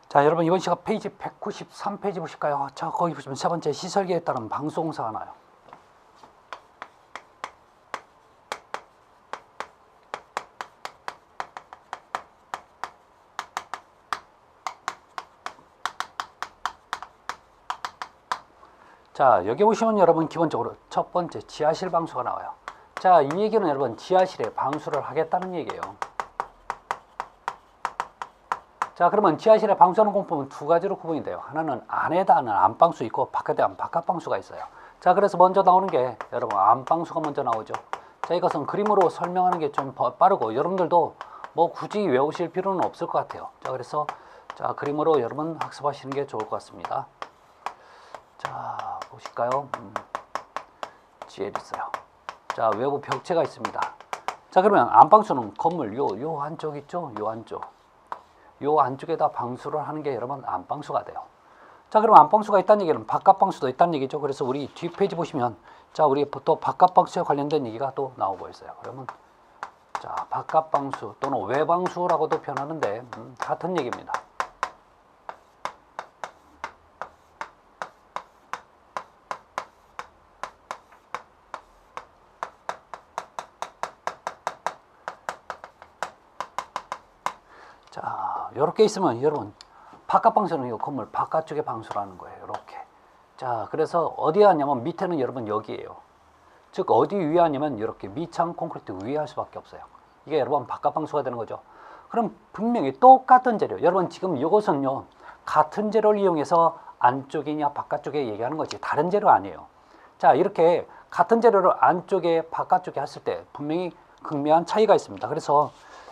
자, 여러분 이번 시간 페이지 193페이지 보실까요? 자, 거기 보시면 세 번째 시설계에 따른 방수공사가 나와요. 자, 여기 보시면 여러분 기본적으로 첫 번째 지하실 방수가 나와요. 자, 이 얘기는 여러분 지하실에 방수를 하겠다는 얘기예요. 자, 그러면 지하실에 방수하는 공법은 두 가지로 구분이 돼요. 하나는 안에다 하는 안방수 있고 바깥에 하는 바깥방수가 있어요. 자, 그래서 먼저 나오는 게 여러분 안방수가 먼저 나오죠. 자, 이것은 그림으로 설명하는 게 좀 빠르고 여러분들도 뭐 굳이 외우실 필요는 없을 것 같아요. 자, 그래서 자, 그림으로 여러분 학습하시는 게 좋을 것 같습니다. 자, 보실까요? 지혜 있어요. 자, 외부 벽체가 있습니다. 자, 그러면 안방수는 건물 요 한쪽 있죠? 요 한쪽. 요 안쪽에다 방수를 하는 게 여러분 안방수가 돼요. 자, 그럼 안방수가 있다는 얘기는 바깥방수도 있다는 얘기죠. 그래서 우리 뒷페이지 보시면 자, 우리 또 바깥방수에 관련된 얘기가 또 나오고 있어요. 그러면 자, 바깥방수 또는 외방수라고도 표현하는데 같은 얘기입니다. 자, 이렇게 있으면 여러분 바깥방수는 이 건물 바깥쪽에 방수라는 거예요. 이렇게. 자, 그래서 어디에 하냐면 밑에는 여러분 여기에요. 즉 어디 위에 하냐면 이렇게 밑창 콘크리트 위에 할 수밖에 없어요. 이게 여러분 바깥방수가 되는 거죠. 그럼 분명히 똑같은 재료. 여러분 지금 이것은요 같은 재료를 이용해서 안쪽이냐 바깥쪽에 얘기하는 거지 다른 재료 아니에요. 자, 이렇게 같은 재료를 안쪽에 바깥쪽에 했을 때 분명히 극명한 차이가 있습니다. 그래서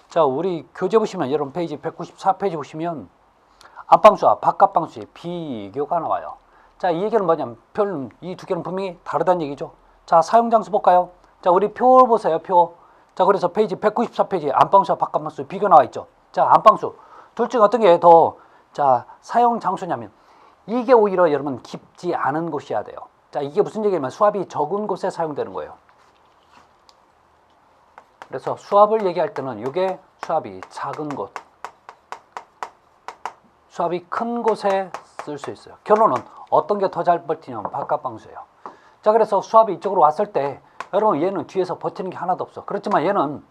자, 우리 교재 보시면 여러분 페이지 194페이지 보시면 안방수와 바깥방수의 비교가 나와요. 자, 이 얘기는 뭐냐면 이 두 개는 분명히 다르다는 얘기죠. 자, 사용장수 볼까요? 자, 우리 표 보세요, 표. 자, 그래서 페이지 194페이지 안방수와 바깥방수 비교 나와 있죠. 자, 안방수. 둘 중 어떤 게 더 자, 사용장수냐면 이게 오히려 여러분 깊지 않은 곳이어야 돼요. 자, 이게 무슨 얘기냐면 수압이 적은 곳에 사용되는 거예요. 그래서 수압을 얘기할 때는 이게 수압이 작은 곳, 수압이 큰 곳에 쓸 수 있어요. 결론은 어떤 게 더 잘 버티냐면 바깥방수예요. 자, 그래서 수압이 이쪽으로 왔을 때 여러분 얘는 뒤에서 버티는 게 하나도 없어. 그렇지만 얘는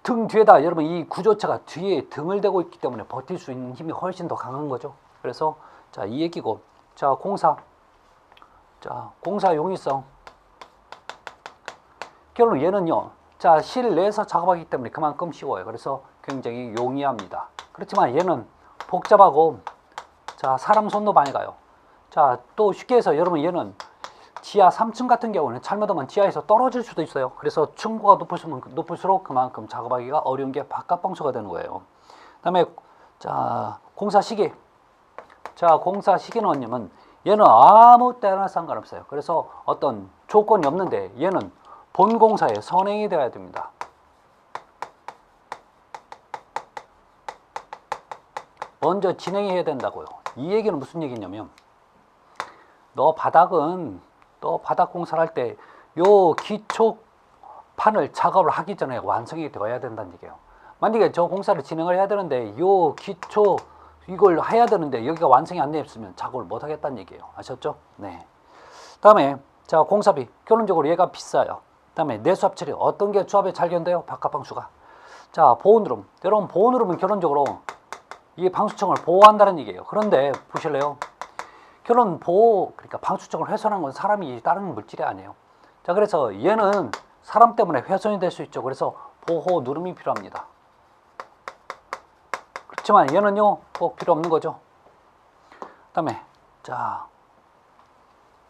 등 뒤에다 여러분 이 구조체가 뒤에 등을 대고 있기 때문에 버틸 수 있는 힘이 훨씬 더 강한 거죠. 그래서 자, 이 얘기고. 자, 공사. 자, 공사 용이성. 결론은 얘는요. 자, 실내에서 작업하기 때문에 그만큼 쉬워요. 그래서 굉장히 용이합니다. 그렇지만 얘는 복잡하고 자, 사람 손도 많이 가요. 자, 또 쉽게 해서 여러분 얘는 지하 3층 같은 경우는 잘못하면 지하에서 떨어질 수도 있어요. 그래서 층고가 높을수록 그만큼 작업하기가 어려운 게 바깥방수가 되는 거예요. 그 다음에 자, 공사 시기. 자, 공사 시기는 뭐냐면 얘는 아무 때나 상관없어요. 그래서 어떤 조건이 없는데 얘는 본 공사에 선행이 되어야 됩니다. 먼저 진행해야 된다고요. 이 얘기는 무슨 얘기냐면 너 바닥 공사를 할 때 요 기초판을 작업을 하기 전에 완성이 되어야 된다는 얘기예요. 만약에 저 공사를 진행을 해야 되는데 요 기초 이걸 해야 되는데 여기가 완성이 안 됐으면 작업을 못 하겠다는 얘기예요. 아셨죠? 네. 다음에 자, 공사비. 결론적으로 얘가 비싸요. 다음에 내수압 처리. 어떤 게 조합에 잘 견뎌요? 바깥방수가. 자, 보온누름. 여러분 보온누름은 결론적으로 이 방수청을 보호한다는 얘기예요. 그런데 보실래요? 결론 그러니까 방수청을 훼손한 건 사람이 다른 물질이 아니에요. 자, 그래서 얘는 사람 때문에 훼손이 될 수 있죠. 그래서 보호 누름이 필요합니다. 그렇지만 얘는요 꼭 필요 없는 거죠. 그다음에 자,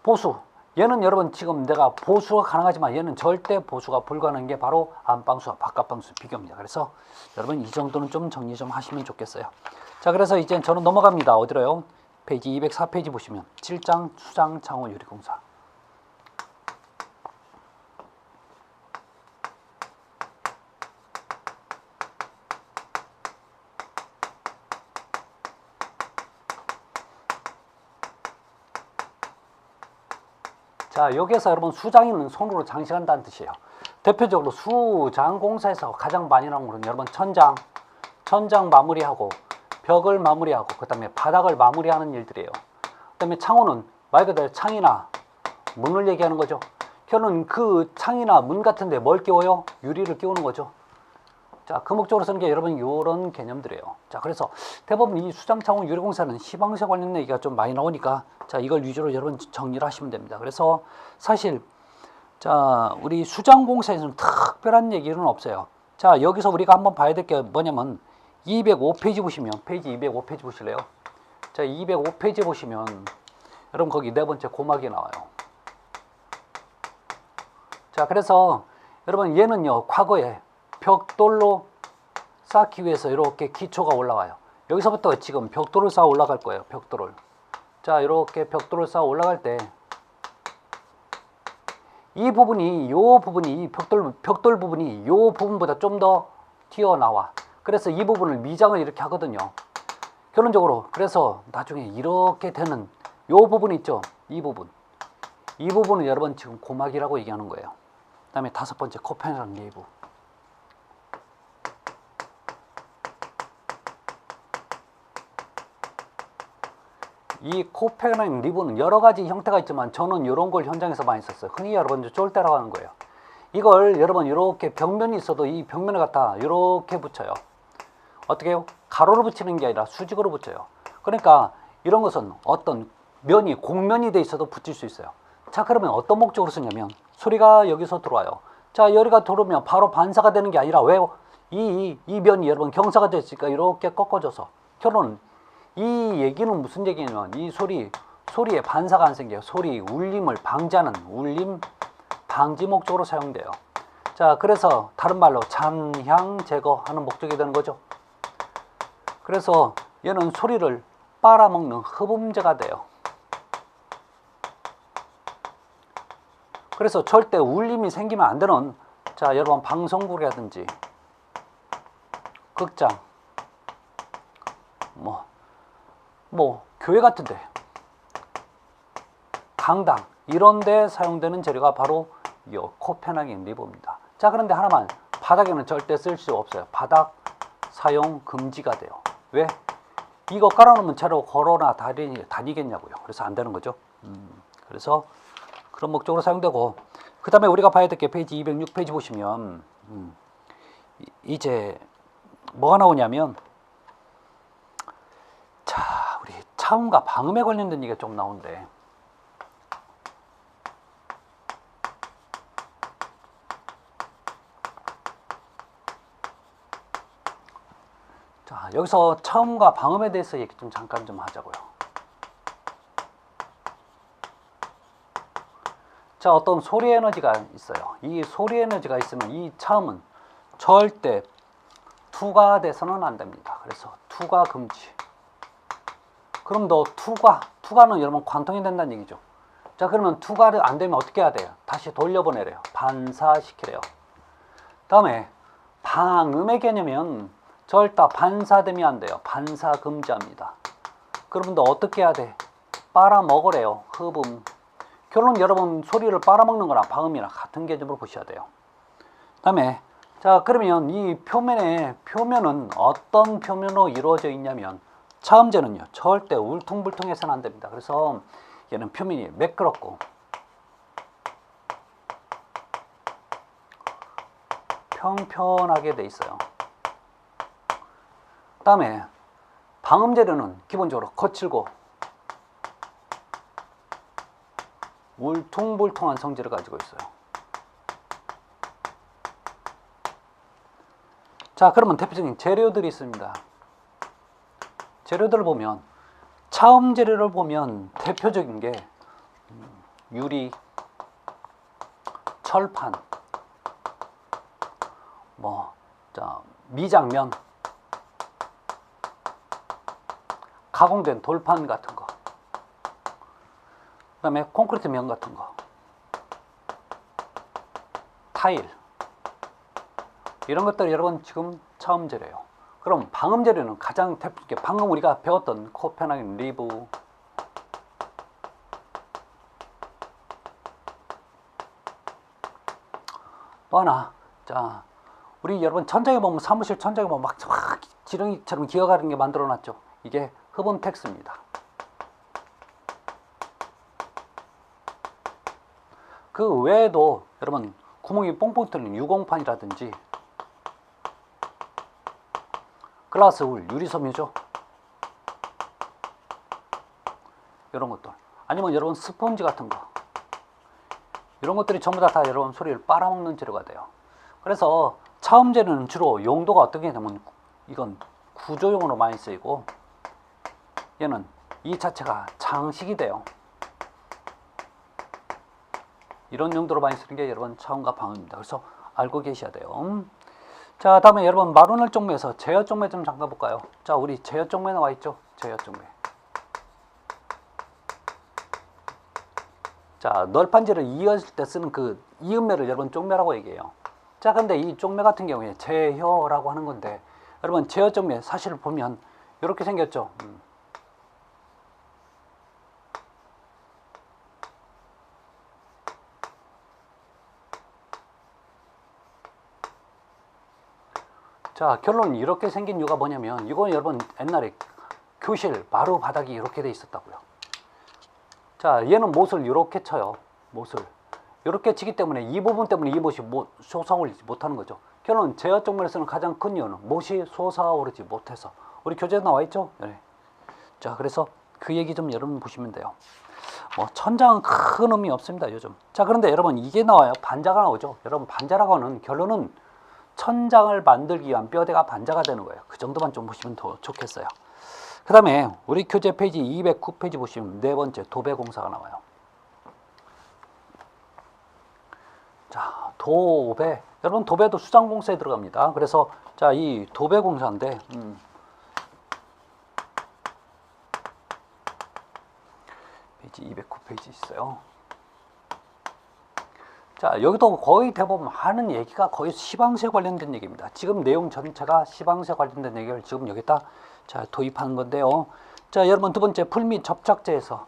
보수. 얘는 여러분 지금 내가 보수가 가능하지만 얘는 절대 보수가 불가능한 게 바로 안방수와 바깥방수 비교입니다. 그래서 여러분 이 정도는 좀 정리 좀 하시면 좋겠어요. 자, 그래서 이제 저는 넘어갑니다. 어디로요? 페이지 204페이지 보시면 7장 수장 창호 유리공사. 자, 여기에서 여러분 수장이면 손으로 장식한다는 뜻이에요. 대표적으로 수장 공사에서 가장 많이 나오는 거는 여러분 천장 마무리하고 벽을 마무리하고 그 다음에 바닥을 마무리하는 일들이에요. 그 다음에 창호는 말 그대로 창이나 문을 얘기하는 거죠. 결론은 그 창이나 문 같은데 뭘 끼워요? 유리를 끼우는 거죠. 자, 그 목적으로 쓰는 게 여러분 이런 개념들이에요. 자, 그래서 대부분 이 수장창호 유리공사는 시방세 관련 얘기가 좀 많이 나오니까 자, 이걸 위주로 여러분 정리를 하시면 됩니다. 그래서 사실 자, 우리 수장공사에서는 특별한 얘기는 없어요. 자, 여기서 우리가 한번 봐야 될 게 뭐냐면 205페이지 보시면 페이지 205페이지 보실래요? 자, 205페이지 보시면 여러분 거기 네 번째 고막이 나와요. 자, 그래서 여러분 얘는요 과거에 벽돌로 쌓기 위해서 이렇게 기초가 올라와요. 여기서부터 지금 벽돌을 쌓아 올라갈 거예요. 벽돌을. 자, 이렇게 벽돌을 쌓아 올라갈 때 이 부분이 이 벽돌 부분이 요 부분보다 좀 더 튀어나와. 그래서 이 부분을 미장을 이렇게 하거든요. 결론적으로 그래서 나중에 이렇게 되는 요 부분 있죠. 이 부분을 여러분 지금 고막이라고 얘기하는 거예요. 그 다음에 다섯 번째 코페나겐 리브. 이 코페나겐 리브는 여러 가지 형태가 있지만 저는 이런 걸 현장에서 많이 썼어요. 흔히 여러분 쫄대라고 하는 거예요. 이걸 여러분 이렇게 벽면이 있어도 이 벽면을 갖다 이렇게 붙여요. 어떻게 해요? 가로로 붙이는 게 아니라 수직으로 붙여요. 그러니까 이런 것은 어떤 면이 곡면이 돼 있어도 붙일 수 있어요. 자, 그러면 어떤 목적으로 쓰냐면 소리가 여기서 들어와요. 자, 여기가 들어오면 바로 반사가 되는 게 아니라 왜요? 이 면이 여러분 경사가 됐으니까 이렇게 꺾어져서 결론은 이 얘기는 무슨 얘기냐면 이 소리에 반사가 안 생겨요. 소리 울림을 방지하는 울림 방지 목적으로 사용돼요. 자, 그래서 다른 말로 잔향 제거하는 목적이 되는 거죠. 그래서 얘는 소리를 빨아먹는 흡음재가 돼요. 그래서 절대 울림이 생기면 안 되는 자, 여러분 방송국이라든지 극장 뭐 교회 같은데 강당 이런 데 사용되는 재료가 바로 이 코페나겐 리브입니다. 자, 그런데 하나만 바닥에는 절대 쓸 수 없어요. 바닥 사용 금지가 돼요. 왜? 이거 깔아놓으면 채로 걸어나 다니겠냐고요. 그래서 안 되는 거죠. 그래서 그런 목적으로 사용되고 그 다음에 우리가 봐야 될 게 페이지 206페이지 보시면 이제 뭐가 나오냐면 자, 우리 차음과 방음에 관련된 얘기가 좀 나오는데 자, 여기서 차음과 방음에 대해서 얘기 좀 잠깐 좀 하자고요. 자, 어떤 소리 에너지가 있어요. 이 소리 에너지가 있으면 이 차음은 절대 투과돼서는 안 됩니다. 그래서 투과 금지. 그럼 너 투과는 여러분 관통이 된다는 얘기죠. 자, 그러면 투과를 안 되면 어떻게 해야 돼요? 다시 돌려보내래요. 반사시키래요. 다음에 방음의 개념은 절대 반사되면 안 돼요. 반사 금지합니다. 그러면 너 어떻게 해야 돼? 빨아먹으래요. 흡음. 결론 여러분 소리를 빨아먹는 거랑 방음이랑 같은 개념으로 보셔야 돼요. 다음에 자, 그러면 이 표면은 어떤 표면으로 이루어져 있냐면 차음제는요 절대 울퉁불퉁해서는 안 됩니다. 그래서 얘는 표면이 매끄럽고 평평하게 돼 있어요. 그 다음에 방음재료는 기본적으로 거칠고 울퉁불퉁한 성질을 가지고 있어요. 자, 그러면 대표적인 재료들이 있습니다. 재료들을 보면 차음 재료를 보면 대표적인 게 유리, 철판, 미장면, 가공된 돌판 같은 거, 그 다음에 콘크리트 면 같은 거, 타일 이런 것들이 여러분 지금 차음 재료예요. 그럼 방음 재료는 가장 대표적인 방금 우리가 배웠던 코페나겐 리브, 또 하나 자, 우리 여러분 천장에 보면 사무실 천장에 보면 막 지렁이처럼 기어가는 게 만들어놨죠. 이게 흡음 텍스입니다. 그 외에도 여러분 구멍이 뽕뽕 뚫린 유공판이라든지 글라스 울, 유리섬유죠. 이런 것들. 아니면 여러분 스펀지 같은 거. 이런 것들이 전부 다 여러분 소리를 빨아먹는 재료가 돼요. 그래서 차음재는 주로 용도가 어떻게 되냐면 이건 구조용으로 많이 쓰이고 얘는 이 자체가 장식이 돼요. 이런 용도로 많이 쓰는 게 여러분 차음과 방음입니다. 그래서 알고 계셔야 돼요. 자, 다음에 여러분 마루널 쪽매에서 제어 쪽매 좀 잠깐 볼까요? 자, 우리 제어 쪽매 나와 있죠? 제어 쪽매. 자, 널판지를 이었을 때 쓰는 그 이음매를 여러분 쪽매라고 얘기해요. 자, 근데 이 쪽매 같은 경우에 제혀라고 하는 건데 여러분 제어 쪽매 사실 보면 이렇게 생겼죠. 자, 결론은 이렇게 생긴 이유가 뭐냐면 이건 여러분 옛날에 교실 마루 바닥이 이렇게 돼 있었다고요. 자, 얘는 못을 이렇게 쳐요. 못을 이렇게 치기 때문에 이 부분 때문에 이 못이 솟아오르지 못하는 거죠. 결론은 제어 쪽면에서는 가장 큰 이유는 못이 솟아오르지 못해서 우리 교재에 나와 있죠. 네. 자, 그래서 그 얘기 좀 여러분 보시면 돼요. 천장은 큰 의미 없습니다 요즘. 자, 그런데 여러분 이게 나와요. 반자가 나오죠. 여러분 반자라고 하는 결론은 천장을 만들기 위한 뼈대가 반자가 되는 거예요. 그 정도만 좀 보시면 더 좋겠어요. 그 다음에 우리 교재 페이지 209페이지 보시면 네 번째 도배공사가 나와요. 자, 도배. 여러분 도배도 수장공사에 들어갑니다. 그래서 자, 이 도배공사인데 페이지 209페이지 있어요. 자, 여기도 거의 대부분 하는 얘기가 거의 시방세 관련된 얘기입니다. 지금 내용 전체가 시방세 관련된 얘기를 지금 여기다 자, 도입하는 건데요. 자, 여러분 두 번째 풀 및 접착제에서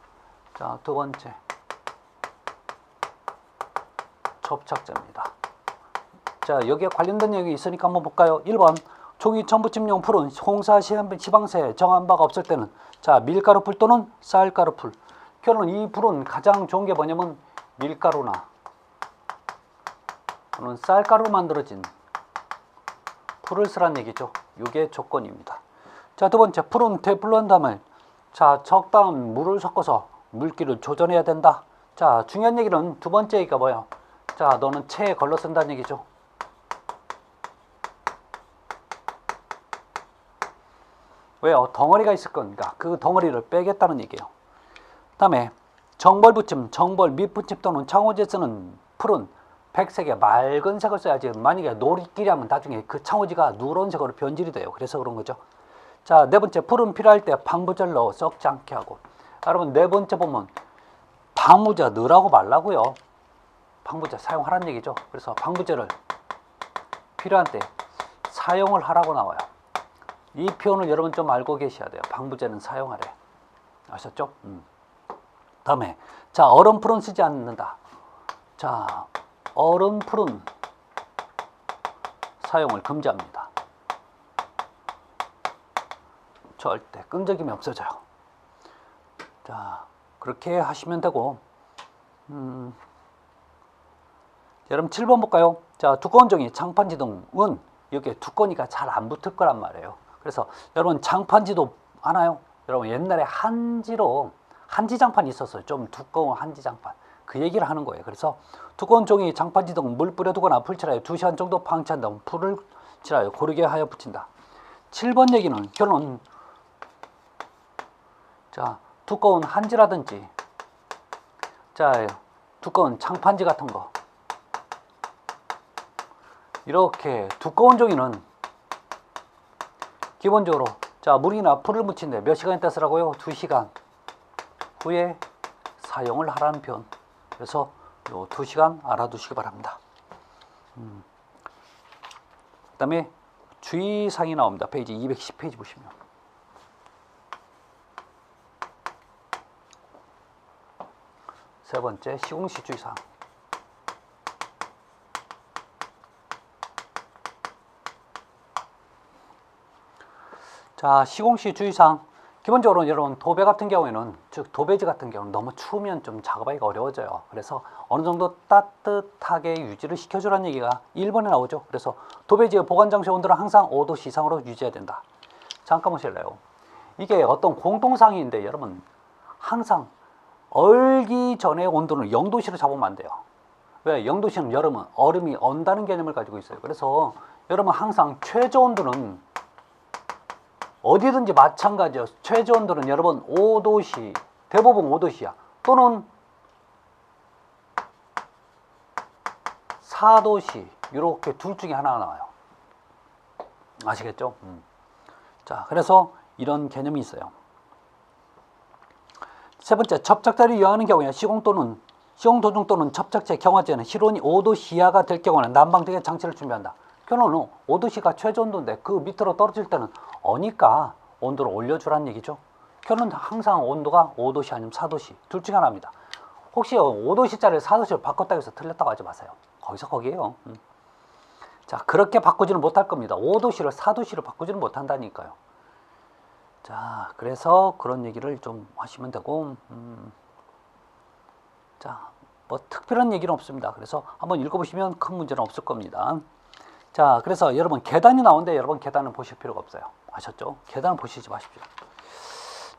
자, 두 번째 접착제입니다. 자, 여기에 관련된 내용이 있으니까 한번 볼까요? 1번 종이 첨부침용 풀은 홍사 시방세에 정한 바가 없을 때는 자, 밀가루 풀 또는 쌀가루 풀. 결론 이 풀은 가장 좋은 게 뭐냐면 밀가루나 또는 쌀가루로 만들어진 풀을 쓰라는 얘기죠. 이게 조건입니다. 자, 두 번째 풀은 되풀러한 다음에 자, 적당한 물을 섞어서 물기를 조절해야 된다. 자, 중요한 얘기는 두 번째 얘기가 뭐예요? 자, 너는 체에 걸러 쓴다는 얘기죠. 왜요? 덩어리가 있을 거니까 그 덩어리를 빼겠다는 얘기예요. 다음에 정벌 붙임, 정벌 밑붙임 또는 창호지에 쓰는 풀은 백색의 맑은 색을 써야지. 만약에 노리끼리 하면 나중에 그 창호지가 누런색으로 변질이 돼요. 그래서 그런 거죠. 자, 네 번째 풀은 필요할 때 방부제를 넣어 썩지 않게 하고. 여러분 네 번째 보면 방부제 넣으라고 말라고요. 방부제 사용하라는 얘기죠. 그래서 방부제를 필요한 때 사용을 하라고 나와요. 이 표현을 여러분 좀 알고 계셔야 돼요. 방부제는 사용하래. 아셨죠? 다음에 자, 얼음 풀은 쓰지 않는다. 자, 얼음 풀은 사용을 금지합니다. 절대 끈적임이 없어져요. 자, 그렇게 하시면 되고 여러분 7번 볼까요? 자, 두꺼운 종이 장판지 등은 여기에 두꺼우니까 잘 안 붙을 거란 말이에요. 그래서 여러분 장판지도 하나요? 여러분 옛날에 한지 장판이 있었어요. 좀 두꺼운 한지 장판. 그 얘기를 하는 거예요. 그래서 두꺼운 종이 장판지 등 물 뿌려두거나 풀칠하여 2시간 정도 방치한 다음 풀을 칠하여 고르게 하여 붙인다. 7번 얘기는 결론 자, 두꺼운 한지라든지 자, 두꺼운 장판지 같은 거 이렇게 두꺼운 종이는 기본적으로 자, 물이나 풀을 묻힌데 몇 시간 있다 쓰라고요? 2시간 후에 사용을 하라는 표현. 그래서 요 2시간 알아두시기 바랍니다. 그 다음에 주의사항이 나옵니다. 페이지 210페이지 보시면. 세 번째 시공시 주의사항. 자, 시공시 주의사항. 기본적으로 여러분 도배 같은 경우에는, 즉 도배지 같은 경우는 너무 추우면 좀 작업하기가 어려워져요. 그래서 어느 정도 따뜻하게 유지를 시켜주라는 얘기가 1번에 나오죠. 그래서 도배지의 보관 장소 온도는 항상 5도 이상으로 유지해야 된다. 잠깐 보실래요? 이게 어떤 공통상의인데 여러분 항상 얼기 전에 온도는 0도씨로 잡으면 안 돼요. 왜? 0도씨는 여름은 얼음이 언다는 개념을 가지고 있어요. 그래서 여러분 항상 최저 온도는 어디든지 마찬가지예요. 최저 온도는 여러분 5도씨, 대부분 5도씨야. 또는 4도씨, 이렇게 둘 중에 하나가 나와요. 아시겠죠? 자, 그래서 이런 개념이 있어요. 세 번째, 접착제를 이용하는 경우에 시공 도중 또는 접착제, 경화제는 실온이 5도 이하가 될 경우는 난방등의 장치를 준비한다. 결론은 5도씨가 최저 온도인데 그 밑으로 떨어질 때는 어니까 온도를 올려주라는 얘기죠. 결론은 항상 온도가 5도씨 아니면 4도씨 둘 중에 하나입니다. 혹시 5도씨짜리를 4도씨로 바꿨다고 해서 틀렸다고 하지 마세요. 거기서 거기에요. 자, 그렇게 바꾸지는 못할 겁니다. 5도씨를 4도씨로 바꾸지는 못한다니까요. 자, 그래서 그런 얘기를 좀 하시면 되고, 자, 뭐 특별한 얘기는 없습니다. 그래서 한번 읽어보시면 큰 문제는 없을 겁니다. 자, 그래서 여러분 계단이 나오는데 여러분 계단은 보실 필요가 없어요. 아셨죠? 계단은 보시지 마십시오.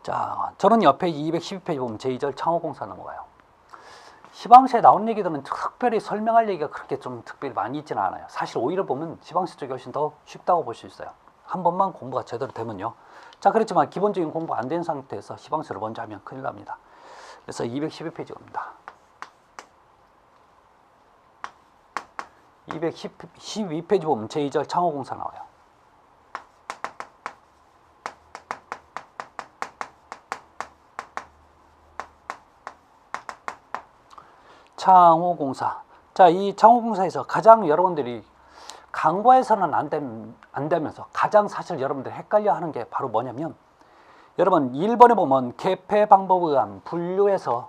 자, 저는 옆에 212페이지 보면 제2절 창호공사 넘어가요. 시방시에 나온 얘기들은 특별히 설명할 얘기가 그렇게 좀 특별히 많이 있지는 않아요. 사실 오히려 보면 시방시 쪽이 훨씬 더 쉽다고 볼 수 있어요. 한 번만 공부가 제대로 되면요. 자, 그렇지만 기본적인 공부 안 된 상태에서 시방시를 먼저 하면 큰일 납니다. 그래서 212페이지 갑니다. 212페이지 보면 제2절 창호공사 나와요. 창호공사. 자, 이 창호공사에서 가장 여러분들이 강과에서는 안 되면서 가장 사실 여러분들이 헷갈려 하는 게 바로 뭐냐면, 여러분 1번에 보면 개폐 방법에 의한 분류해서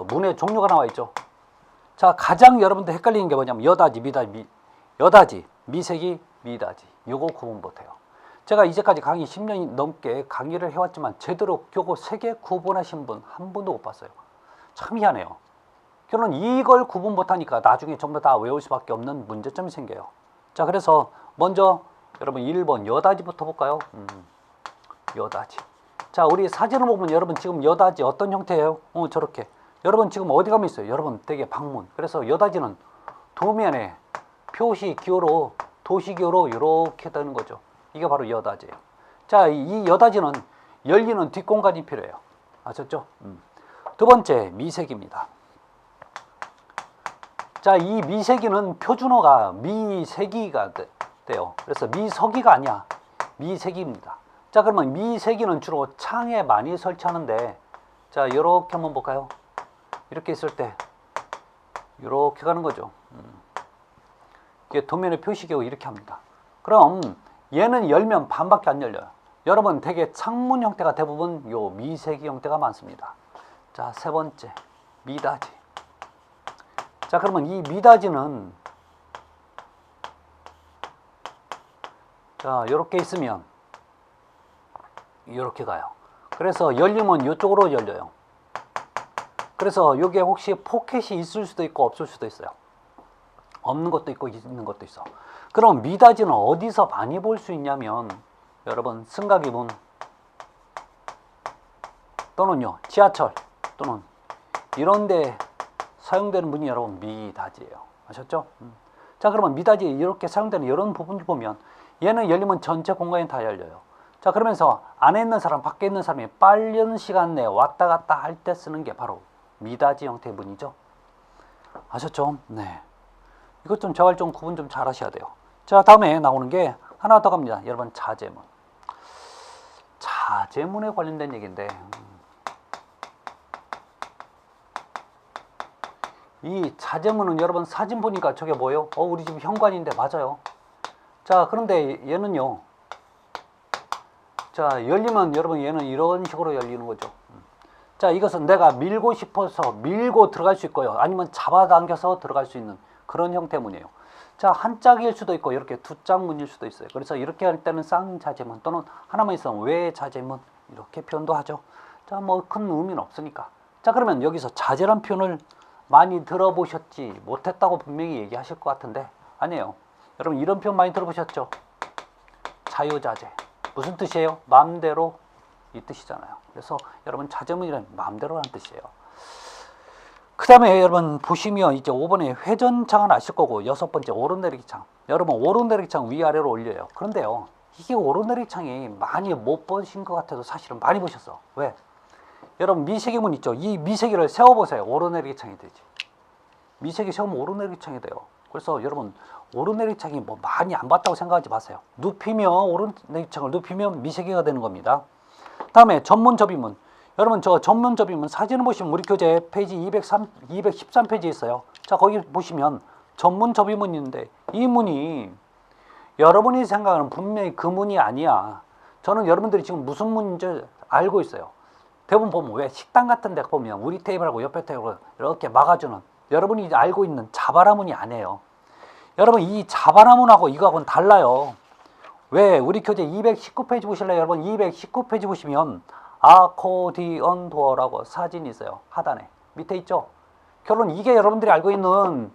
문의 종류가 나와 있죠. 자, 가장 여러분들 헷갈리는 게 뭐냐면 여다지, 미다지, 여다지, 미세기, 미다지. 요거 구분 못해요. 제가 이제까지 강의 10년이 넘게 강의를 해왔지만 제대로 요거 3개 구분하신 분 한 분도 못 봤어요. 참 희한해요. 결론 이걸 구분 못하니까 나중에 전부 다 외울 수밖에 없는 문제점이 생겨요. 자, 그래서 먼저 여러분 1번 여다지부터 볼까요? 여다지. 자, 우리 사진을 보면 여러분 지금 여다지 어떤 형태예요? 저렇게. 여러분 지금 어디 가면 있어요? 여러분 되게 방문. 그래서 여다지는 도면에 표시 기호로, 도시 기호로 이렇게 되는 거죠. 이게 바로 여다지예요. 자, 이 여다지는 열리는 뒷공간이 필요해요. 아셨죠? 두 번째, 미세기입니다. 자, 이 미세기는 표준어가 미세기가 돼요. 그래서 미서기가 아니야. 미세기입니다. 자, 그러면 미세기는 주로 창에 많이 설치하는데, 자, 이렇게 한번 볼까요? 이렇게 있을 때 이렇게 가는 거죠. 이게 도면의 표시기호 이렇게 합니다. 그럼 얘는 열면 반밖에 안 열려요. 여러분 되게 창문 형태가 대부분 요 미세기 형태가 많습니다. 자, 세 번째, 미다지. 자, 그러면 이 미다지는 자, 이렇게 있으면 이렇게 가요. 그래서 열리면 이쪽으로 열려요. 그래서 이게 혹시 포켓이 있을 수도 있고 없을 수도 있어요. 없는 것도 있고 있는 것도 있어. 그럼 미다지는 어디서 많이 볼 수 있냐면 여러분 승가기문 또는요 지하철 또는 이런 데 사용되는 문이 여러분 미다지예요. 아셨죠? 자, 그러면 미다지 이렇게 사용되는 이런 부분을 보면 얘는 열리면 전체 공간이 다 열려요. 자, 그러면서 안에 있는 사람, 밖에 있는 사람이 빠른 시간 내에 왔다 갔다 할 때 쓰는 게 바로 미다지 형태의 문이죠. 아셨죠? 네. 이것 좀 제발 좀 구분 좀 잘 하셔야 돼요. 자, 다음에 나오는 게 하나 더 갑니다. 여러분, 자재문. 자재문에 관련된 얘기인데, 이 자재문은 여러분 사진 보니까 저게 뭐예요? 우리 집 현관인데 맞아요. 자, 그런데 얘는요. 자, 열리면 여러분 얘는 이런 식으로 열리는 거죠. 자, 이것은 내가 밀고 싶어서 밀고 들어갈 수 있고요. 아니면 잡아당겨서 들어갈 수 있는 그런 형태 문이에요. 자, 한 짝일 수도 있고 이렇게 두 짝 문일 수도 있어요. 그래서 이렇게 할 때는 쌍자재문 또는 하나만 있으면 외자재문 이렇게 표현도 하죠. 자, 뭐 큰 의미는 없으니까. 자, 그러면 여기서 자재란 표현을 많이 들어보셨지 못했다고 분명히 얘기하실 것 같은데 아니에요. 여러분 이런 표현 많이 들어보셨죠? 자유자재. 무슨 뜻이에요? 마음대로 이 뜻이잖아요. 그래서 여러분 자재문이란 마음대로라는 뜻이에요. 그 다음에 여러분 보시면 이제 5번에 회전창은 아실 거고 6번째 오르내리기창. 여러분 오르내리기창 위아래로 올려요. 그런데요. 이게 오르내리기창이 많이 못 보신 것 같아도 사실은 많이 보셨어. 왜? 여러분 미세기문 있죠? 이 미세기를 세워보세요. 오르내리기창이 되지. 미세기 세우면 오르내리기창이 돼요. 그래서 여러분 오르내리기창이 뭐 많이 안 봤다고 생각하지 마세요. 눕히면 오르내리기창을 눕히면 미세기가 되는 겁니다. 다음에 전문접이문. 여러분 저 전문접이문 사진을 보시면 우리 교재 페이지 213페이지에 있어요. 자, 거기 보시면 전문접이문이 있는데 이 문이 여러분이 생각하는 분명히 그 문이 아니야. 저는 여러분들이 지금 무슨 문인지 알고 있어요. 대부분 보면 왜 식당 같은 데 보면 우리 테이블하고 옆에 테이블을 이렇게 막아주는 여러분이 알고 있는 자바라문이 아니에요. 여러분 이 자바라문하고 이거하고는 달라요. 왜? 우리 교재 219페이지 보실래요? 여러분 219페이지 보시면 아코디언 도어라고 사진이 있어요. 하단에 밑에 있죠. 결론 이게 여러분들이 알고 있는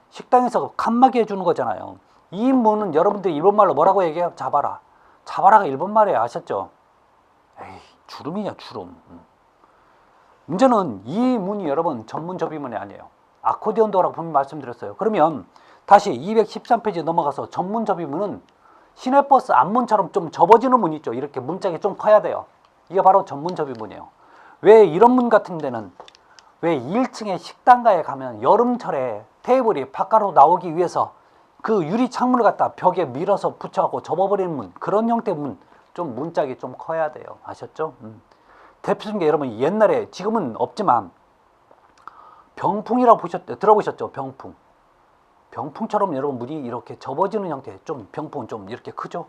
식당에서 칸막이 해주는 거잖아요. 이 문은 여러분들이 일본말로 뭐라고 얘기해요? 자바라. 자바라가 일본말이에요. 아셨죠? 에이, 주름이냐 주름. 문제는 이 문이 여러분 전문 접이문이 아니에요. 아코디언 도어라고 분명히 말씀드렸어요. 그러면 다시 213페이지 넘어가서 전문 접이문은 시내버스 앞문처럼 좀 접어지는 문 있죠. 이렇게 문짝이 좀 커야 돼요. 이게 바로 전문 접이문이에요. 왜 이런 문 같은 데는 왜 1층에 식당가에 가면 여름철에 테이블이 바깥으로 나오기 위해서 그 유리 창문을 갖다 벽에 밀어서 붙여갖고 접어버리는 문, 그런 형태의 문, 좀 문짝이 좀 커야 돼요. 아셨죠? 대표적인 게 여러분 옛날에 지금은 없지만 병풍이라고 들어보셨죠? 병풍. 병풍처럼 여러분 문이 이렇게 접어지는 형태, 좀 병풍은 좀 이렇게 크죠?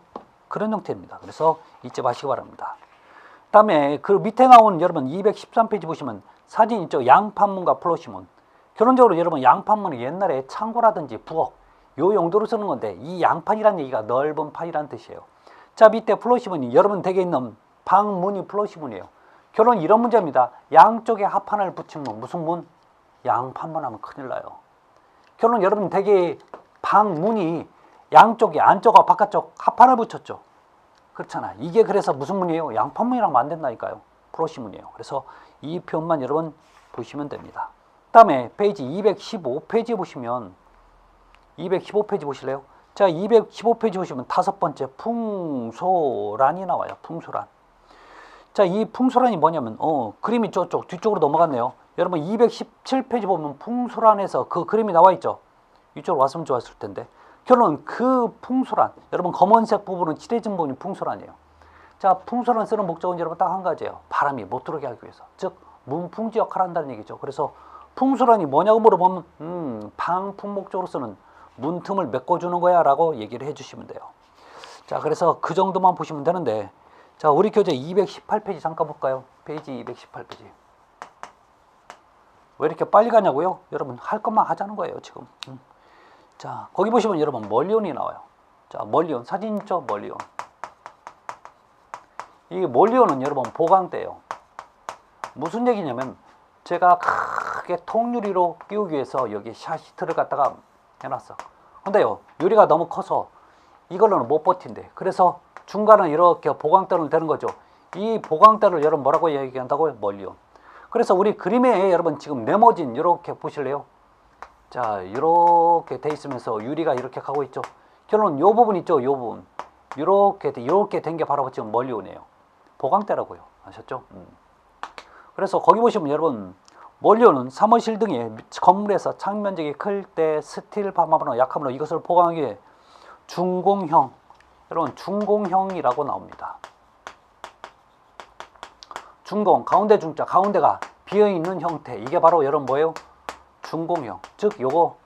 그런 형태입니다. 그래서 잊지 마시기 바랍니다. 다음에 그 밑에 나온 여러분 213페이지 보시면 사진 있죠? 양판문과 플러시문. 결론적으로 여러분 양판문은 옛날에 창고라든지 부엌 요 용도로 쓰는 건데 이 양판이라는 얘기가 넓은 판이라는 뜻이에요. 자, 밑에 플러시문이 여러분 댁에 있는 방문이 플러시문이에요. 결론 이런 문제입니다. 양쪽에 합판을 붙인 문, 무슨 문? 양판문 하면 큰일 나요. 결론 여러분 댁에 방문이 양쪽에 안쪽과 바깥쪽 합판을 붙였죠. 그렇잖아. 이게 그래서 무슨 문이에요? 양판문이랑 안 된다니까요. 플러시문이에요. 그래서 이 표현만 여러분 보시면 됩니다. 다음에 페이지 215페이지 보시면 215페이지 보실래요? 자, 215페이지 보시면 5번째 풍소란이 나와요. 풍소란. 자, 이 풍소란이 뭐냐면 그림이 저쪽 뒤쪽으로 넘어갔네요. 여러분 217페이지 보면 풍소란에서 그 그림이 나와 있죠. 이쪽으로 왔으면 좋았을 텐데. 결론 그 풍소란, 여러분 검은색 부분은 칠해진 부분이 풍소란이에요. 자, 풍소란 쓰는 목적은 여러분 딱 한 가지예요. 바람이 못 들어오게 하기 위해서. 즉 문풍지 역할을 한다는 얘기죠. 그래서 풍소란이 뭐냐고 물어보면 방풍 목적으로 쓰는 문틈을 메꿔주는 거야 라고 얘기를 해주시면 돼요. 자, 그래서 그 정도만 보시면 되는데, 자, 우리 교재 218페이지 잠깐 볼까요? 페이지 218페이지. 왜 이렇게 빨리 가냐고요? 여러분 할 것만 하자는 거예요 지금. 자, 거기 보시면 여러분 멀리온이 나와요. 자, 멀리온 사진 있죠? 멀리온. 이 멀리온은 여러분 보강대예요. 무슨 얘기냐면 제가 크게 통유리로 끼우기 위해서 여기 샤시트를 갖다가 해놨어. 근데요 유리가 너무 커서 이걸로는 못 버틴대. 그래서 중간은 이렇게 보강대로 되는 거죠. 이 보강대를 여러분 뭐라고 얘기한다고요? 멀리온. 그래서 우리 그림에 여러분 지금 네모진 이렇게 보실래요? 자, 이렇게 돼 있으면서 유리가 이렇게 가고 있죠. 결론 요 부분 있죠? 요 부분 이렇게 된 게 바로 지금 멀리온이에요. 보강대라고요. 아셨죠? 그래서 거기 보시면 여러분 멀리온은 사무실 등의 건물에서 창면적이 클 때 스틸 반마로 약함으로 이것을 보강하기 위해 중공형, 여러분 중공형이라고 나옵니다. 중공, 가운데 중자, 가운데가 비어있는 형태, 이게 바로 여러분 뭐예요? 중공형. 즉 요거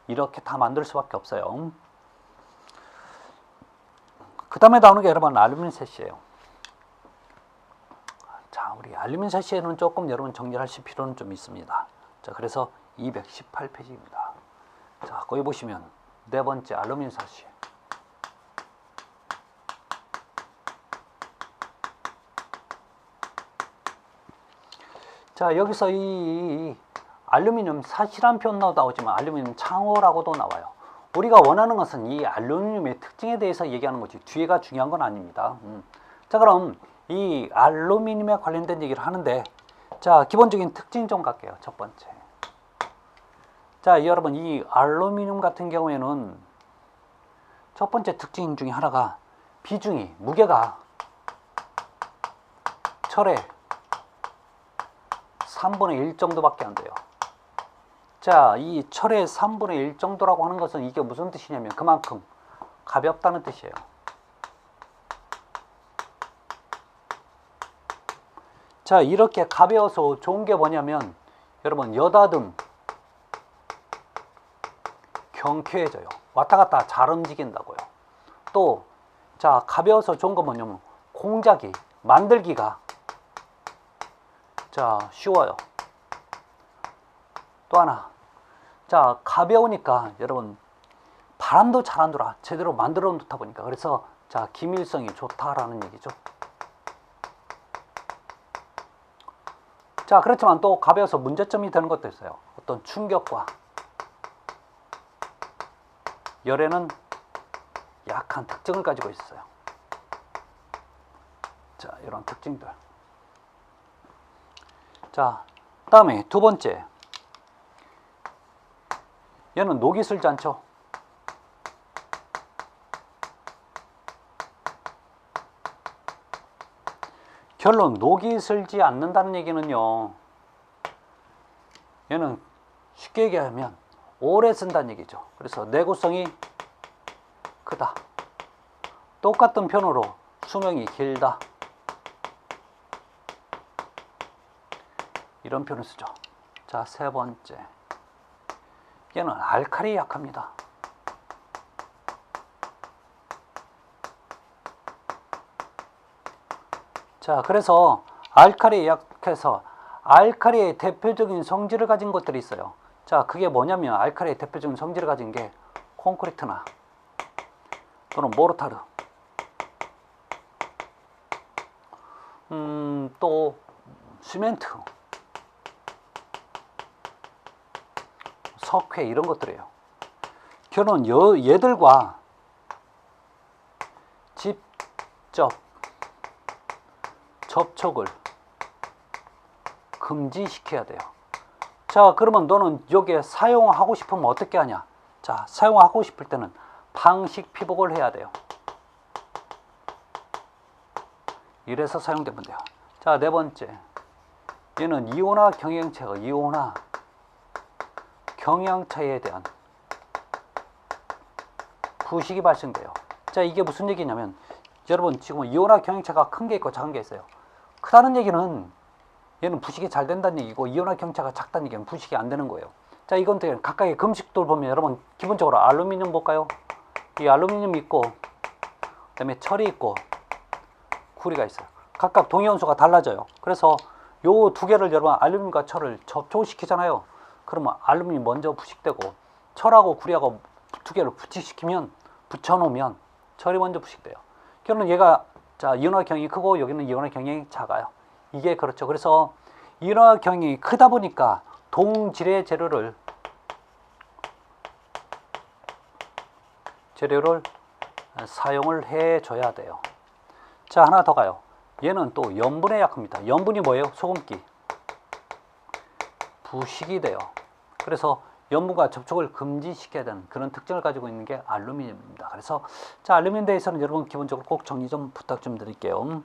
이렇게 다 만들 수밖에 없어요. 그 다음에 나오는 게 여러분 알루미늄 셋이에요. 자, 우리 알루미늄 셋시에는 조금 여러분 정리하실 필요는 좀 있습니다. 자, 그래서 218페이지입니다. 자, 거기 보시면 네 번째 알루미늄 사시. 자, 여기서 이 알루미늄 사시란 표현도 나오지만 알루미늄 창호라고도 나와요. 우리가 원하는 것은 이 알루미늄의 특징에 대해서 얘기하는 거지 뒤에가 중요한 건 아닙니다. 자, 그럼 이 알루미늄에 관련된 얘기를 하는데, 자, 기본적인 특징 좀 갈게요. 첫 번째. 자, 여러분, 이 알루미늄 같은 경우에는 첫 번째 특징 중에 하나가 비중이, 무게가 철의 3분의 1 정도밖에 안 돼요. 자, 이 철의 3분의 1 정도라고 하는 것은 이게 무슨 뜻이냐면 그만큼 가볍다는 뜻이에요. 자, 이렇게 가벼워서 좋은 게 뭐냐면 여러분, 여닫음 경쾌해져요. 왔다 갔다 잘 움직인다고요. 또, 자, 가벼워서 좋은 거 뭐냐면 공작이, 만들기가 자, 쉬워요. 또 하나, 자, 가벼우니까 여러분 바람도 잘 안 돌아. 제대로 만들어 놓다 보니까. 그래서 자, 기밀성이 좋다라는 얘기죠. 자, 그렇지만 또 가벼워서 문제점이 되는 것도 있어요. 어떤 충격과 열에는 약한 특징을 가지고 있어요. 자, 이런 특징들. 자, 다음에 두 번째. 얘는 녹이 슬지 않죠? 결론, 녹이 슬지 않는다는 얘기는요, 얘는 쉽게 얘기하면 오래 쓴다는 얘기죠. 그래서 내구성이 크다. 똑같은 편으로 수명이 길다. 이런 표현을 쓰죠. 자, 세 번째. 얘는 알칼리에 약합니다. 자, 그래서 알칼리에 약해서 알칼리의 대표적인 성질을 가진 것들이 있어요. 자, 그게 뭐냐면 알칼리의 대표적인 성질을 가진 게 콘크리트나 또는 모르타르, 또 시멘트, 석회 이런 것들이에요. 결론, 얘들과 직접 접촉을 금지시켜야 돼요. 자, 그러면 너는 여기에 사용하고 싶으면 어떻게 하냐? 자, 사용하고 싶을 때는 방식 피복을 해야 돼요. 이래서 사용되면 돼요. 자, 네 번째. 얘는 이온화 경영체가 이온화 경향차에 대한 부식이 발생돼요. 자, 이게 무슨 얘기냐면 여러분, 지금 이온화 경향차가 큰 게 있고 작은 게 있어요. 크다는 얘기는 얘는 부식이 잘 된다는 얘기고, 이온화 경향차가 작다는 얘기는 부식이 안 되는 거예요. 자, 이건 각각의 금식들 보면 여러분 기본적으로 알루미늄 볼까요? 이 알루미늄이 있고, 그 다음에 철이 있고 구리가 있어요. 각각 동위원수가 달라져요. 그래서 요 두 개를 여러분 알루미늄과 철을 접촉시키잖아요. 그러면 알루미늄이 먼저 부식되고 철하고 구리하고 두 개를 붙여놓으면 철이 먼저 부식돼요. 결론은 얘가 자, 이온화 경향이 크고 여기는 이온화 경향이 작아요. 이게 그렇죠. 그래서 이온화 경향이 크다 보니까 동질의 재료를 사용을 해줘야 돼요. 자, 하나 더 가요. 얘는 또 염분에 약합니다. 염분이 뭐예요? 소금기. 부식이 돼요. 그래서 염분과 접촉을 금지시켜야 되는 그런 특징을 가지고 있는 게 알루미늄입니다. 그래서 자, 알루미늄에 대해서는 여러분 기본적으로 꼭 정리 좀 부탁 좀 드릴게요.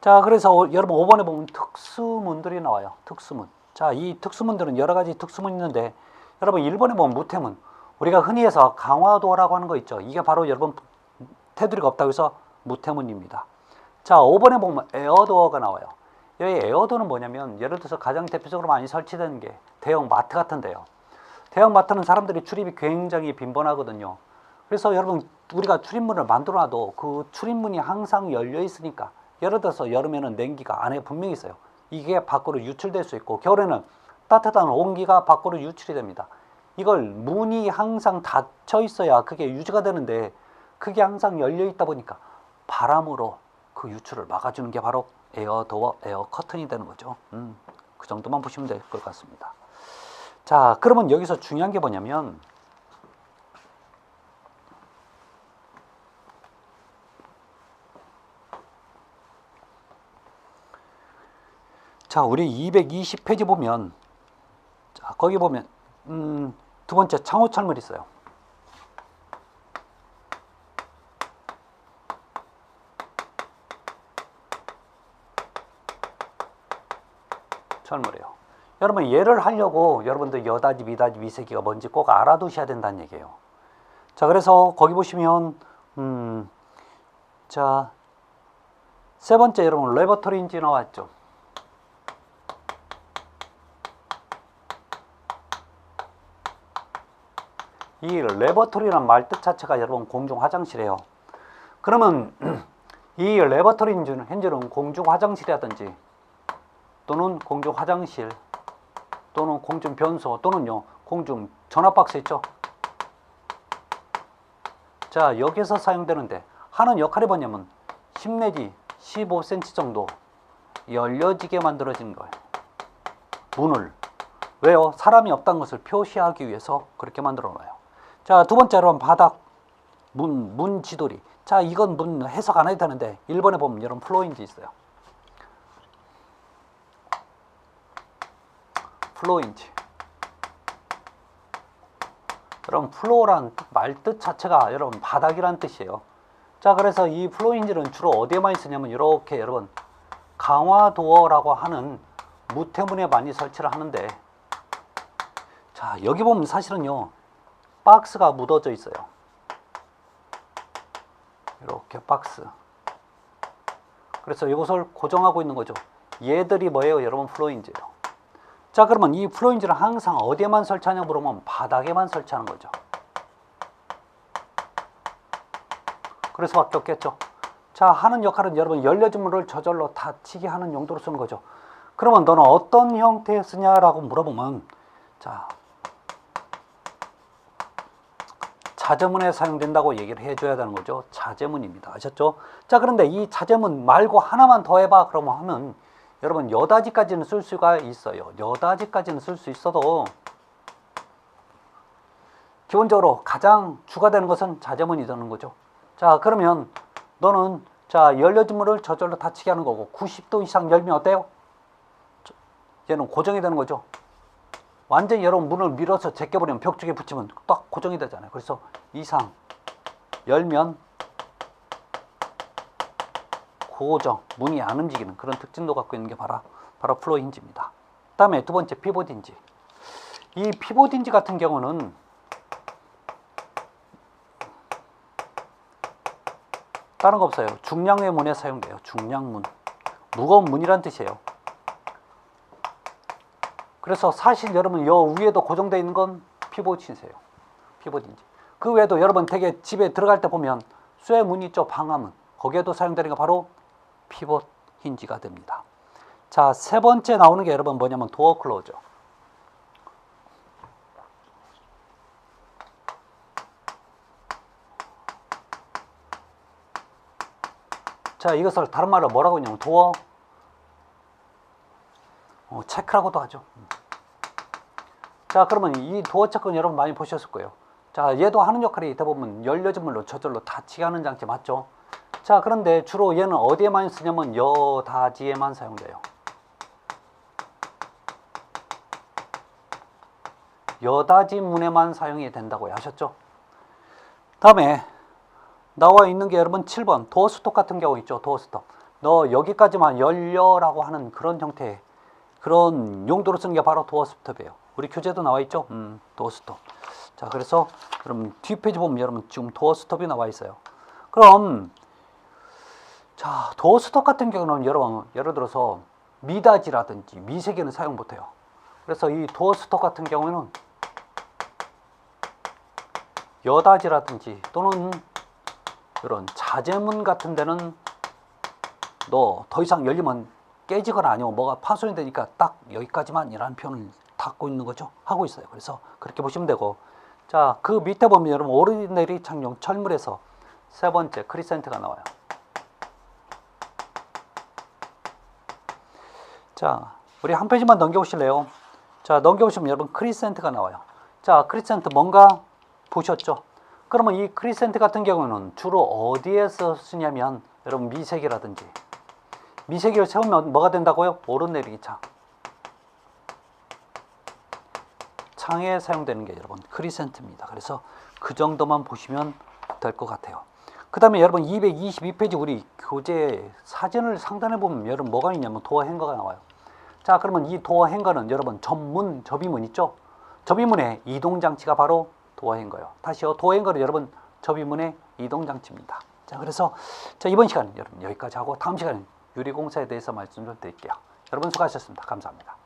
자, 그래서 여러분 5번에 보면 특수문들이 나와요. 특수문. 자, 이 특수문들은 여러 가지 특수문이 있는데 여러분 1번에 보면 무태문. 우리가 흔히 해서 강화도라고 하는 거 있죠. 이게 바로 여러분 테두리가 없다고 해서 무태문입니다. 자, 5번에 보면 에어도어가 나와요. 여기 에어도어는 뭐냐면 예를 들어서 가장 대표적으로 많이 설치되는 게 대형 마트 같은데요. 대형 마트는 사람들이 출입이 굉장히 빈번하거든요. 그래서 여러분 우리가 출입문을 만들어놔도 그 출입문이 항상 열려 있으니까 예를 들어서 여름에는 냉기가 안에 분명히 있어요. 이게 밖으로 유출될 수 있고 겨울에는 따뜻한 온기가 밖으로 유출이 됩니다. 이걸 문이 항상 닫혀 있어야 그게 유지가 되는데 그게 항상 열려 있다 보니까 바람으로 그 유출을 막아주는 게 바로 에어도어, 에어 커튼이 되는 거죠. 그 정도만 보시면 될 것 같습니다. 자, 그러면 여기서 중요한 게 뭐냐면 자, 우리 220페이지 보면 자, 거기 보면 두 번째 창호 철물 있어요. 철물이에요. 여러분 얘를 하려고 여러분들 여다지, 미다지, 미세기가 뭔지 꼭 알아두셔야 된다는 얘기예요. 자, 그래서 거기 보시면 자, 세 번째 여러분 레버토리 인지 나왔죠. 이 레버토리라는 말 뜻 자체가 여러분 공중 화장실이에요. 그러면 이 레버토리 인지는 현재는 공중 화장실이라든지 또는 공중 화장실 또는 공중 변소 또는요 공중 전화박스 있죠. 자, 여기서 사용되는데 하는 역할이 뭐냐면 10 내지 15cm 정도 열려지게 만들어지는 거예요. 문을. 왜요? 사람이 없다는 것을 표시하기 위해서 그렇게 만들어 놔요. 자, 두 번째 여러분 바닥 문 지돌이. 자, 이건 문 해석 안 해도 되는데 1번에 보면 여러분 플로인지 있어요. 플로인지. 여러분 플로어란 말 뜻 자체가 여러분 바닥이란 뜻이에요. 자, 그래서 이 플로인지는 주로 어디에 많이 쓰냐면 이렇게 여러분 강화도어라고 하는 무태문에 많이 설치를 하는데 자, 여기 보면 사실은요 박스가 묻어져 있어요. 이렇게 박스. 그래서 이것을 고정하고 있는 거죠. 얘들이 뭐예요? 여러분 플로인지예요. 자, 그러면 이 플로인지를 항상 어디에만 설치하냐 물어보면 바닥에만 설치하는 거죠. 그래서 밖에 없겠죠. 자, 하는 역할은 여러분 열려진 물을 저절로 닫히게 하는 용도로 쓰는 거죠. 그러면 너는 어떤 형태에 쓰냐라고 물어보면 자, 자재문에 사용된다고 얘기를 해줘야 되는 거죠. 자재문입니다. 아셨죠? 자, 그런데 이 자재문 말고 하나만 더 해봐 그러면 하면 여러분 여다지까지는 쓸 수가 있어요. 여다지까지는 쓸 수 있어도 기본적으로 가장 주가 되는 것은 자재문이 되는 거죠. 자, 그러면 너는 자 열려진 물을 저절로 닫히게 하는 거고 90도 이상 열면 어때요? 얘는 고정이 되는 거죠. 완전히 여러분 문을 밀어서 제껴버리면 벽 쪽에 붙이면 딱 고정이 되잖아요. 그래서 이상 열면 고정, 문이 안 움직이는 그런 특징도 갖고 있는 게 바로 플로어 힌지입니다. 다음에 두 번째 피봇 힌지. 이 피봇 힌지 같은 경우는 다른 거 없어요. 중량의 문에 사용돼요. 중량문. 무거운 문이란 뜻이에요. 그래서 사실 여러분 요 위에도 고정되어 있는 건 피봇 힌지예요. 피봇 힌지. 그 외에도 여러분 되게 집에 들어갈 때 보면 쇠문 있죠. 방화문. 거기에도 사용되는 게 바로 피봇 힌지가 됩니다. 자, 세 번째 나오는 게 여러분 뭐냐면 도어 클로저. 자, 이것을 다른 말로 뭐라고 하냐면 도어 체크라고도 하죠. 자, 그러면 이 도어 체크는 여러분 많이 보셨을 거예요. 자, 얘도 하는 역할이 대부분 열려진 물로 저절로 닫히게 하는 장치 맞죠? 자, 그런데 주로 얘는 어디에 많이 쓰냐면 여다지에만 사용돼요. 여다지 문에만 사용이 된다고 하셨죠? 다음에 나와 있는 게 여러분 7번 도어 스톱 같은 경우 있죠. 도어 스톱. 너 여기까지만 열려라고 하는 그런 형태의 그런 용도로 쓰는 게 바로 도어 스톱이에요. 우리 교재도 나와 있죠. 도어 스톱. 자, 그래서 여러분 뒷페이지 보면 여러분 지금 도어 스톱이 나와 있어요. 그럼 자, 도어 스톱 같은 경우는 여러분 예를 들어서 미닫이라든지 미세기는 사용 못해요. 그래서 이 도어 스톱 같은 경우에는 여닫이라든지 또는 이런 자재문 같은 데는 너 더 이상 열리면 깨지거나 아니면 뭐가 파손이 되니까 딱 여기까지만 이라는 표현을 닫고 있는 거죠. 하고 있어요. 그래서 그렇게 보시면 되고, 자, 그 밑에 보면 여러분 오르내리 착용 철물에서 세 번째 크리센트가 나와요. 자, 우리 한 페이지만 넘겨보실래요? 자, 넘겨보시면 여러분 크리센트가 나와요. 자, 크리센트 뭔가 보셨죠? 그러면 이 크리센트 같은 경우는 주로 어디에서 쓰냐면 여러분 미세계라든지, 미세계를 세우면 뭐가 된다고요? 오르내리기 창. 창에 사용되는 게 여러분 크리센트입니다. 그래서 그 정도만 보시면 될 것 같아요. 그 다음에 여러분 222페이지 우리 교재 사진을 상단에 보면 여러분 뭐가 있냐면 도어 행거가 나와요. 자, 그러면 이 도어 행거는 여러분 전문 접이문 있죠? 접이문의 이동장치가 바로 도어 행거예요. 다시요, 도어 행거는 여러분 접이문의 이동장치입니다. 자, 그래서 자, 이번 시간은 여러분 여기까지 하고 다음 시간은 유리공사에 대해서 말씀 좀 드릴게요. 여러분 수고하셨습니다. 감사합니다.